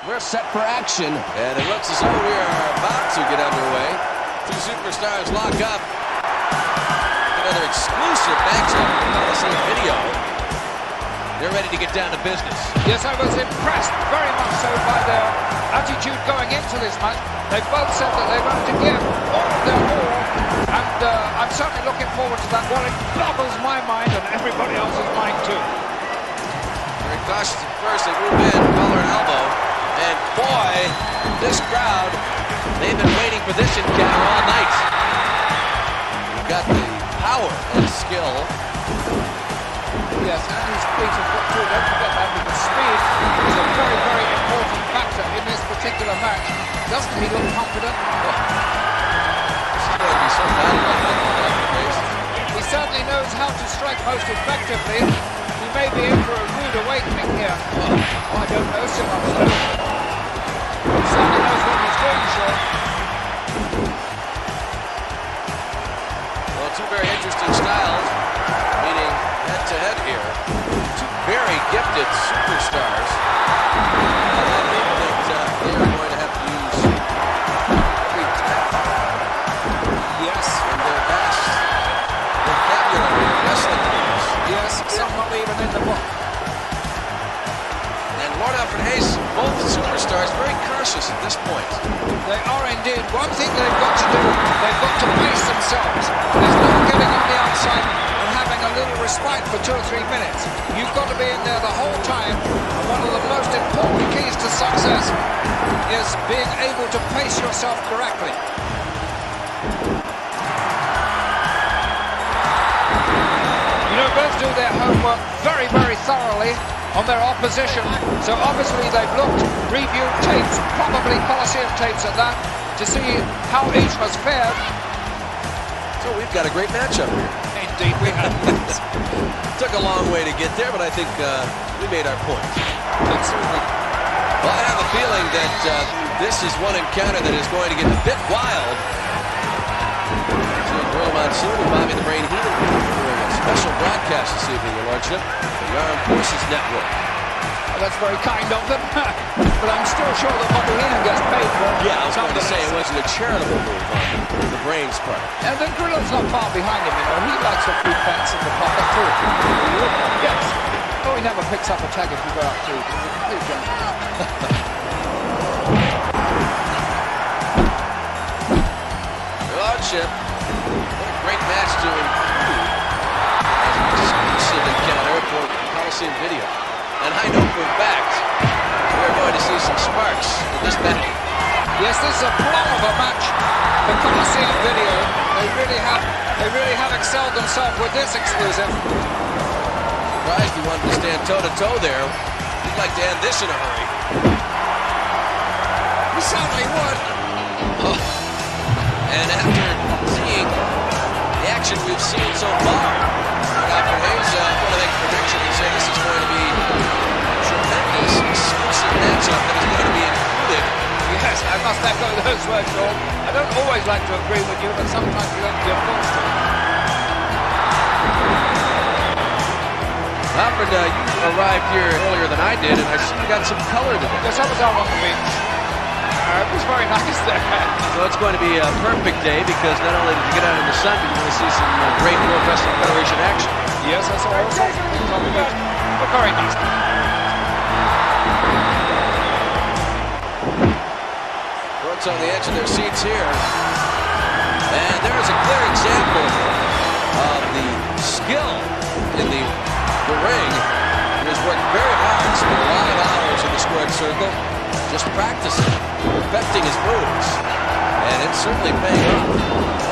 We're set for action. And it looks as though we are about to get underway. Two superstars lock up. Another exclusive matchup for Coliseum Video. They're ready to get down to business. Yes, I was impressed very much so by their attitude going into this match. They both said that they wanted to give all of their all, and I'm certainly looking forward to that. Well, it boggles my mind and everybody else's mind too. Very cautious at first. They move in, collar and elbow. And boy, this crowd, they've been waiting for this encounter all night. You've got the power and skill. Yes, and his feet of foot too. Don't forget that, because speed is a very, very important factor in this particular match. Doesn't he look confident? This is going to be some battle like that. He certainly knows how to strike most effectively. He may be in for a rude awakening here. Oh, I don't know so much though. He certainly knows what he's doing, sure. Well, two very interesting styles, meaning head-to-head here. Two very gifted superstars. I think that they are going to have to use every tact. Yes. And their vast vocabulary of wrestling moves. Yes, some not even in the book. And Lord Alfred Hayes, both superstars, very cautious at this point. They are indeed. One thing they've got to do, they've got to pace themselves. There's no getting on the outside and having a little respite for 2 or 3 minutes. You've got to be in there the whole time. And one of the most important keys to success is being able to pace yourself correctly. You know, both do their homework very, very thoroughly on their opposition. So obviously they've looked, reviewed tapes, probably Coliseum tapes at that, to see how each has fared. So we've got a great matchup here. Indeed we have. Took a long way to get there, but I think we made our point. Absolutely. Well, I have a feeling that this is one encounter that is going to get a bit wild. Earl Monsoon and Bobby the Brain Heenan doing a special broadcast this evening, Your Lordship, the Armed Forces Network. Well, that's very kind of them, but I'm still sure that Bobby Heenan gets paid for it. Yeah, I was going to say it wasn't a charitable move on the Brain's part. And then Grillo's not far behind him, you know. He likes a few pence in the pocket too. Yes. Oh, he never picks up a tag if you go up too. He's a complete gentleman. Your Lordship, what a great match to include as an exclusive encounter for Coliseum Video. And I know for a fact we're going to see some sparks in this battle. Yes, this is a plum of a match for Coliseum Video. They really have excelled themselves with this exclusive. Surprised he wanted to stand toe-to-toe there. He'd like to end this in a hurry. He certainly would. Oh. And after seeing the action we've seen so far, Dr. Hayes going to make a prediction and say this is going to be a tremendous exclusive matchup that is going to be included. Yes, I must echo those words, Sean. I don't always like to agree with you, but sometimes you have to be forced to. Alfred, you arrived here earlier than I did, and I see you got some color today. Yes, I was out on the beach. It was very nice there. So it's going to be a perfect day because not only did you get out in the sun, but you're going to see some great World Wrestling Federation action. Yes, I saw all sorts of things on the beach. But very nice. Folks on the edge of their seats here. And there is a clear example of the skill in the ring. He has worked very hard, spent a lot of hours in the squared circle, just practicing, perfecting his moves, and it's certainly paying off.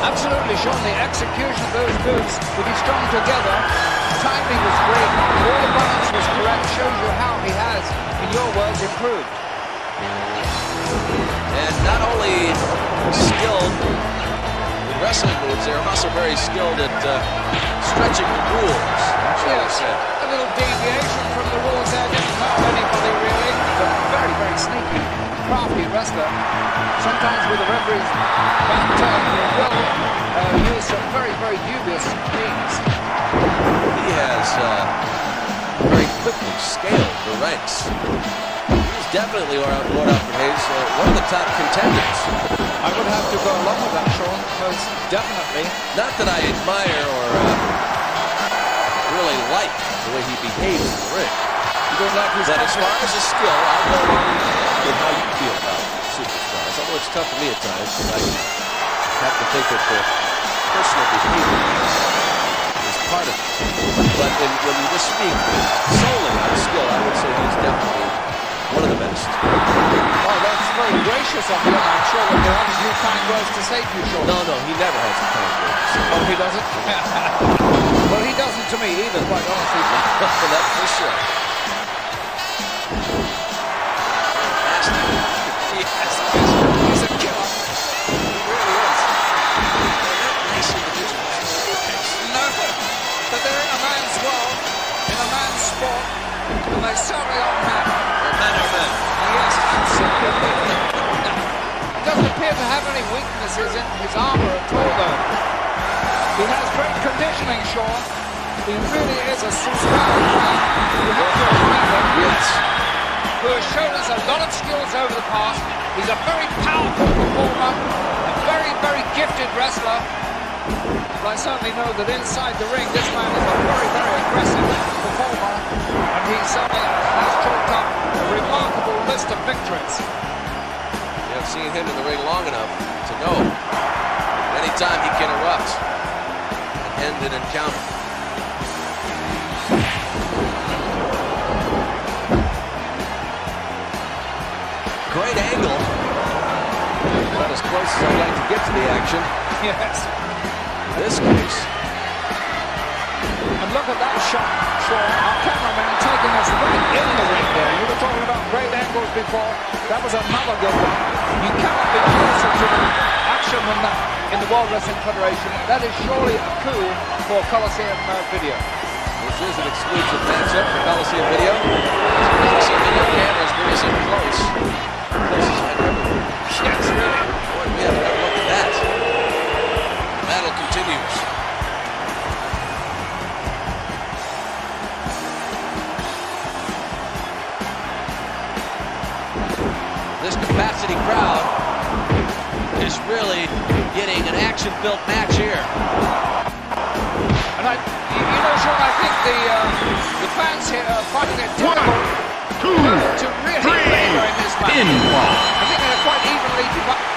Absolutely, Sean. The execution of those moves, with you strung together, timing was great, all the balance was correct, shows you how he has, in your words, improved. And not only skilled with wrestling moves, they're also very skilled at stretching the rules, shall I say. A little deviation from the rules there didn't hurt anybody really, but very, very sneaky, crafty wrestler. Sometimes with the referee's back turn, he will use some very, very dubious means. He has very quickly scaled the ranks. He's definitely, Lord Alfred Hayes, one of the top contenders. I would have to go along with that, Sean, most definitely. Not that I admire or really like the way he behaves in the ring. You don't like his But as far as his skill, I'll go along with how you feel about superstars. Although it's tough for me at times, because I have to think that the personal behavior is part of it. But when you just speak solely on skill, I would say he's definitely one of the best. Oh, that's very gracious of you. I'm sure that there are a few kind words to say to you, Sean. No, he never has a kind word to say. Oh, he doesn't? Well, he doesn't to me either, quite honestly. That's for sure. He's a killer. He really is. They're not nice individuals. No, but they're in a man's world, in a man's sport, and they certainly are men. Men are men. Yes, absolutely. He doesn't appear to have any weaknesses in his armor at all, though. He has great conditioning, Sean. He really is a superstar. You have to admire him. Yes. Who has shown us a lot of skills over the past. He's a very powerful performer, a very, very gifted wrestler. But I certainly know that inside the ring, this man is a very, very aggressive performer, and he certainly has chalked up a remarkable list of victories. You have seen him in the ring long enough to know anytime he can erupt and end an encounter. Great angle. About as close as I'd like to get to the action. Yes. In this case. And look at that shot, Sean. Our cameraman taking us right in the ring there. You were talking about great angles before. That was another good one. You cannot be closer to the action than that in the World Wrestling Federation. That is surely a coup for Coliseum Video. This is an exclusive matchup for Coliseum Video. Coliseum Video cameras bring us in close. Closest I've ever. Yes, really. Boy, we haven't ever looked at that. The battle continues. This capacity crowd is really getting an action-filled match here. And you know, Sean, I think the fans here are finding it difficult to really favor in this match. I think they're quite evenly divided.